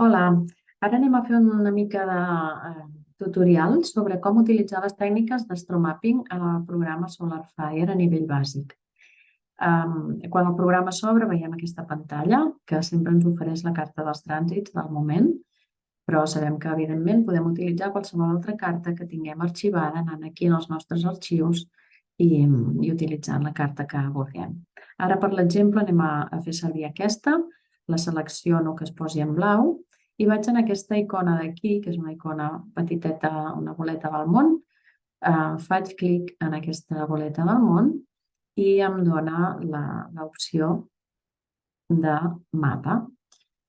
Hola, ara anem a fer una mica de tutorial sobre com utilitzar les tècniques d'astromapping al programa SolarFire a nivell bàsic. Quan el programa s'obre veiem aquesta pantalla que sempre ens ofereix la carta dels trànsits del moment, però sabem que evidentment podem utilitzar qualsevol altra carta que tinguem arxivada anant aquí en els nostres arxius i utilitzant la carta que vulguem. Ara, per l'exemple, anem a fer servir aquesta, la selecciono que es posi en blau i vaig en aquesta icona d'aquí, que és una icona petiteta, una boleta del món, faig clic en aquesta boleta del món i em dona l'opció de mapa.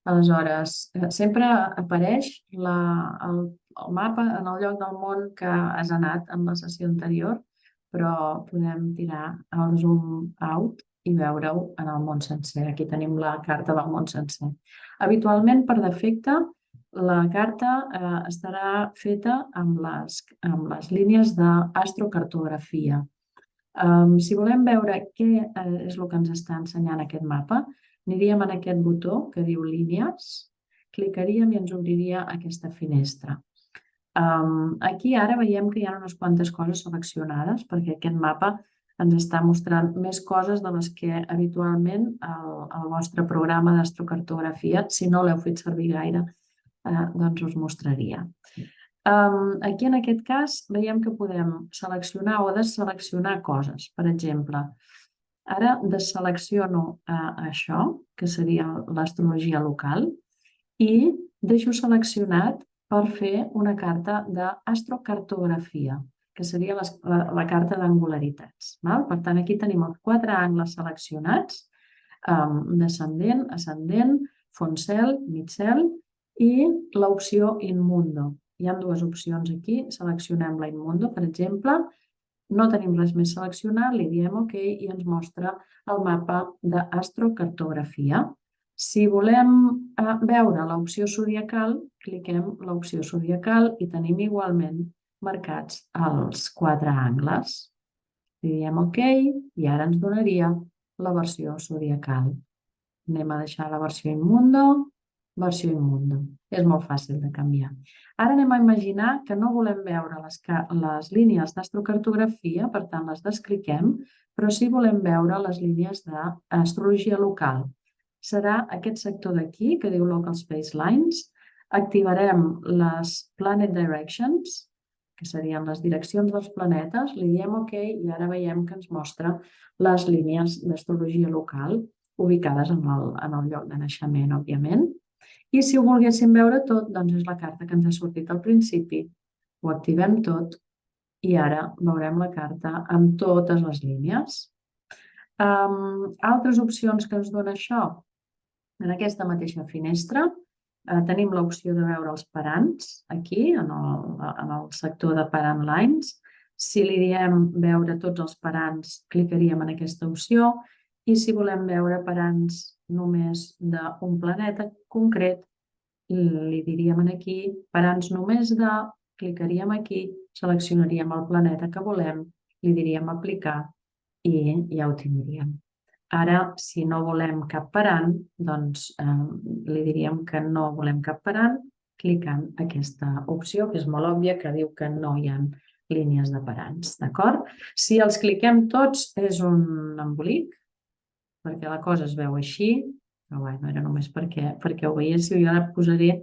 Aleshores, sempre apareix el mapa en el lloc del món que has anat en la sessió anterior, però podem tirar el zoom out i veure-ho en el món sencer. Aquí tenim la carta del món sencer. Habitualment, per defecte, la carta estarà feta amb les línies d'astrocartografia. Si volem veure què és el que ens està ensenyant aquest mapa, aniríem en aquest botó que diu línies, clicaríem i ens obriria aquesta finestra. Aquí ara veiem que hi ha unes quantes coses seleccionades perquè aquest mapa ens està mostrant més coses de les que habitualment el vostre programa d'astrocartografia, si no l'heu fet servir gaire, doncs us mostraria. Aquí en aquest cas veiem que podem seleccionar o deseleccionar coses. Per exemple, ara deselecciono això, que seria l'astrologia local, i deixo seleccionat per fer una carta d'astrocartografia, que seria la carta d'angularitats. Per tant, aquí tenim els 4 angles seleccionats, descendent, ascendent, font cel, mig cel i l'opció Inmundo. Hi ha 2 opcions aquí, seleccionem la Inmundo, per exemple, no tenim res més seleccionat, li diem OK i ens mostra el mapa d'astrocartografia. Si volem veure l'opció zodiacal, cliquem l'opció zodiacal i tenim igualment marcats els 4 angles. Li diem OK i ara ens donaria la versió zodiacal. Anem a deixar la versió Inmundo, versió Inmundo. És molt fàcil de canviar. Ara anem a imaginar que no volem veure les línies d'astrocartografia, per tant les descliquem, però sí volem veure les línies d'astrologia local. Serà aquest sector d'aquí, que diu Local Space Lines. Activarem les Planet Directions, que serien les direccions dels planetes. Li diem OK i ara veiem que ens mostra les línies d'astrologia local ubicades en el lloc de naixement, òbviament. I si ho volguéssim veure tot, doncs és la carta que ens ha sortit al principi. Ho activem tot i ara veurem la carta amb totes les línies. Altres opcions que ens dona això. En aquesta mateixa finestra tenim l'opció de veure els parants, aquí, en el sector de Parent Lines. Si li diem veure tots els parants, clicaríem en aquesta opció. I si volem veure parants només d'un planeta concret, li diríem aquí, parants només de, clicaríem aquí, seleccionaríem el planeta que volem, li diríem aplicar i ja ho tindríem. Ara, si no volem cap parant, doncs li diríem que no volem cap parant, clicant aquesta opció, que és molt òbvia, que diu que no hi ha línies de parants, d'acord? Si els cliquem tots és un embolic, perquè la cosa es veu així, però no era només perquè ho veiéssiu, jo ara posaré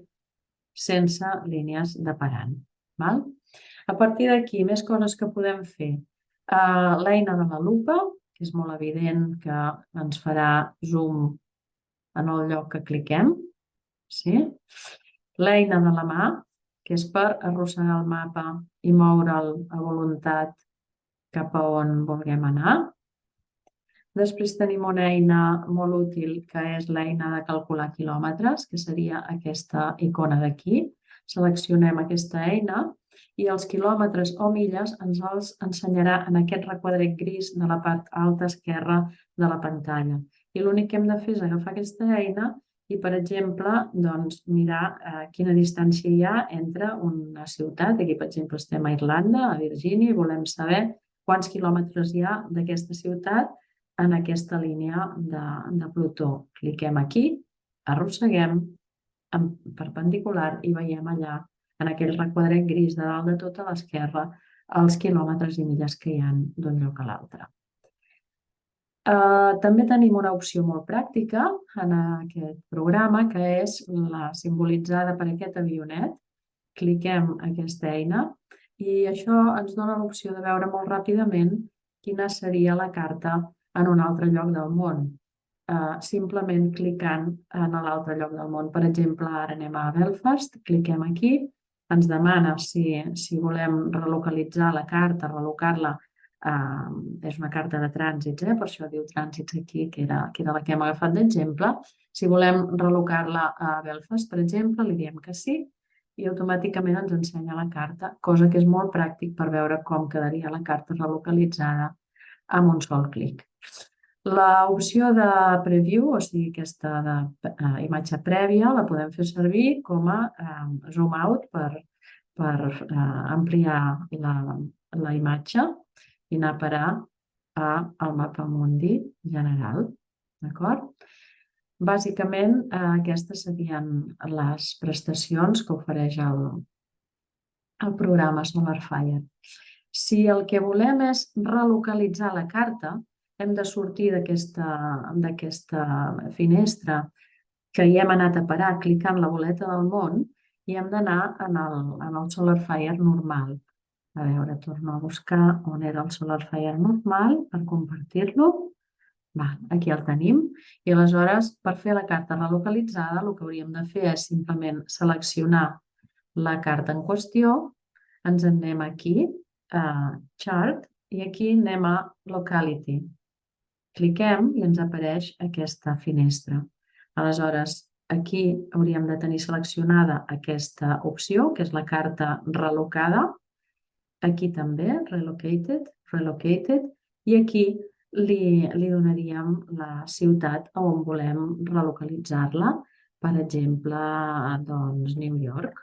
sense línies de parant. A partir d'aquí, més coses que podem fer. L'eina de la lupa, que és molt evident que ens farà zoom en el lloc que cliquem. L'eina de la mà, que és per arrossegar el mapa i moure'l a voluntat cap a on vulguem anar. Després tenim una eina molt útil que és l'eina de calcular quilòmetres, que seria aquesta icona d'aquí. Seleccionem aquesta eina i els quilòmetres o milles ens els ensenyarà en aquest requadret gris de la part alta esquerra de la pantalla. I l'únic que hem de fer és agafar aquesta eina i, per exemple, mirar quina distància hi ha entre una ciutat. Aquí, per exemple, estem a Irlanda, a Virgínia, i volem saber quants quilòmetres hi ha d'aquesta ciutat en aquesta línia de Plutó. Cliquem aquí, arrosseguem perpendicular i veiem allà, en aquell requadret gris de dalt de tot a l'esquerra, els quilòmetres i milles que hi ha d'un lloc a l'altre. També tenim una opció molt pràctica en aquest programa, que és la simbolitzada per aquest avionet. Cliquem aquesta eina i això ens dona l'opció de veure molt ràpidament quina seria la carta en un altre lloc del món. Simplement clicant en l'altre lloc del món. Per exemple, ara anem a Belfast, cliquem aquí, ens demana si volem relocalitzar la carta, relocar-la. És una carta de trànsits, per això diu trànsits aquí, que era la que hem agafat d'exemple. Si volem relocar-la a Belfast, per exemple, li diem que sí i automàticament ens ensenya la carta, cosa que és molt pràctic per veure com quedaria la carta relocalitzada amb un sol clic. L'opció de preview, o sigui, aquesta imatge prèvia, la podem fer servir com a zoom out per ampliar la imatge i anar a parar al mapa mundi general. D'acord? Bàsicament, aquestes serien les prestacions que ofereix el programa SolarFire. Si el que volem és relocalitzar la carta, hem de sortir d'aquesta finestra que hi hem anat a parar clicant la boleta del món i hem d'anar en el SolarFire normal. A veure, torno a buscar on era el SolarFire normal per compartir-lo. Aquí el tenim. I aleshores, per fer la carta relocalitzada, el que hauríem de fer és simplement seleccionar la carta en qüestió. Ens en anem aquí, a Chart, i aquí anem a Locality. Cliquem i ens apareix aquesta finestra. Aleshores, aquí hauríem de tenir seleccionada aquesta opció, que és la carta relocada. Aquí també, Relocated, i aquí li donaríem la ciutat on volem relocalitzar-la. Per exemple, doncs, New York.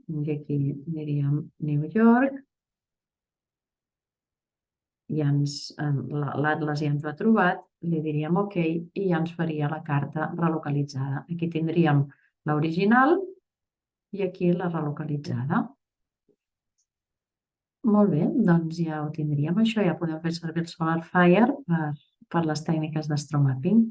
I aquí aniríem New York. L'Atlas ja ens ho ha trobat, li diríem OK i ja ens faria la carta relocalitzada. Aquí tindríem l'original i aquí la relocalitzada. Molt bé, doncs ja ho tindríem això, ja podem fer servir el SolarFire per les tècniques d'astromapping.